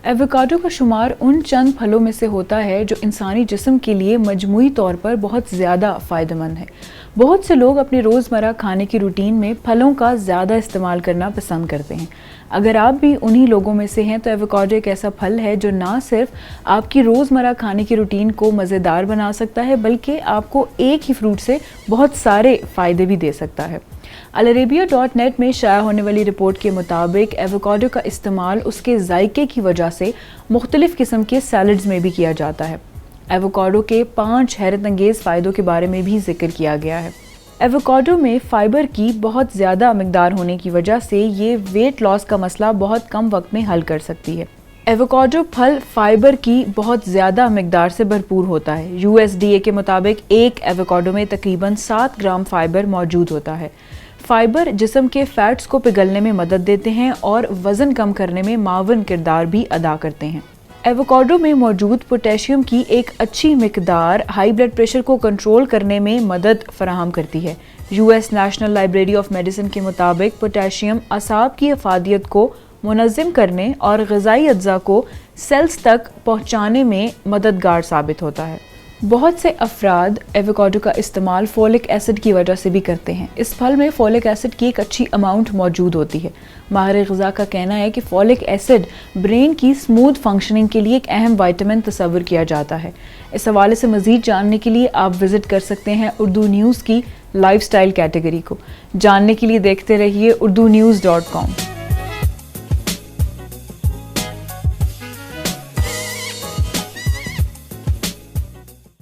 ایووکاڈو کا شمار ان چند پھلوں میں سے ہوتا ہے جو انسانی جسم کے لیے مجموعی طور پر بہت زیادہ فائدہ مند ہے۔ بہت سے لوگ اپنے روزمرہ کھانے کی روٹین میں پھلوں کا زیادہ استعمال کرنا پسند کرتے ہیں۔ اگر آپ بھی انہی لوگوں میں سے ہیں تو ایووکاڈو ایک ایسا پھل ہے جو نہ صرف آپ کی روزمرہ کھانے کی روٹین کو مزیدار بنا سکتا ہے بلکہ آپ کو ایک ہی فروٹ سے بہت سارے فائدے بھی دے سکتا ہے۔ العربیہ.نیٹ میں شائع ہونے والی رپورٹ کے مطابق ایووکاڈو کا استعمال اس کے ذائقے کی وجہ سے مختلف قسم کے سیلڈز میں بھی کیا جاتا ہے۔ ایووکاڈو کے 5 حیرت انگیز فائدوں کے بارے میں بھی ذکر کیا گیا ہے۔ ایووکاڈو میں فائبر کی بہت زیادہ مقدار ہونے کی وجہ سے یہ ویٹ لاس کا مسئلہ بہت کم وقت میں حل کر سکتی ہے۔ ایووکاڈو پھل فائبر کی بہت زیادہ مقدار سے بھرپور ہوتا ہے۔ USDA کے مطابق ایک ایووکاڈو میں تقریباً 7 گرام فائبر موجود ہوتا ہے۔ فائبر جسم کے فیٹس کو پگھلنے میں مدد دیتے ہیں اور وزن کم کرنے میں معاون کردار بھی ادا کرتے ہیں۔ ایووکاڈو میں موجود پوٹیشیم کی ایک اچھی مقدار ہائی بلڈ پریشر کو کنٹرول کرنے میں مدد فراہم کرتی ہے۔ US national library of medicine کے مطابق پوٹیشیم اعصاب کی افادیت کو منظم کرنے اور غذائی اجزاء کو سیلز تک پہنچانے میں مددگار ثابت ہوتا ہے۔ بہت سے افراد ایووکاڈو کا استعمال فولک ایسڈ کی وجہ سے بھی کرتے ہیں۔ اس پھل میں فولک ایسڈ کی ایک اچھی اماؤنٹ موجود ہوتی ہے۔ ماہر غذا کا کہنا ہے کہ فولک ایسڈ برین کی اسموتھ فنکشننگ کے لیے ایک اہم وائٹامن تصور کیا جاتا ہے۔ اس حوالے سے مزید جاننے کے لیے آپ وزٹ کر سکتے ہیں اردو نیوز کی لائف سٹائل کیٹیگری کو۔ جاننے کے لیے دیکھتے رہیے urdunews.com۔